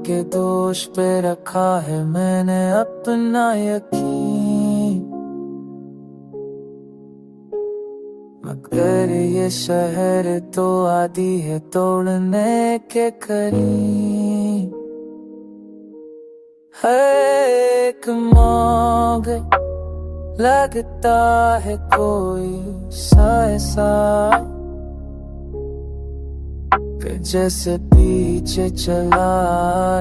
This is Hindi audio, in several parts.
के दोष पे रखा है मैंने अपना यकीन, मगर ये शहर तो आदी है तोड़ने के करीब। हर एक मौके लगता है कोई ऐसा कि जैसे पीछे चला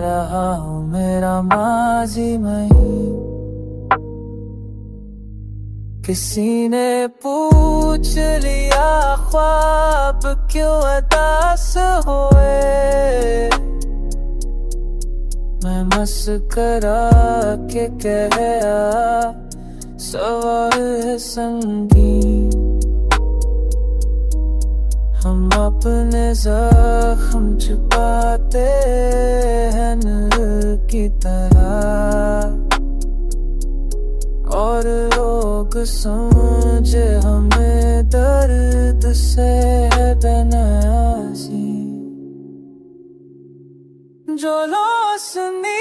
रहा हूँ मेरा माजी में ही। किसी ने पूछ लिया ख्वाब क्यों अदास हुए, मैं मस्करा के कहा सवाल है संगीन। हम अपने जख्म छुपाते हैं नूर की तरह, और लोग समझे हमें दर्द से है बेनाज़ी। जो रोशनी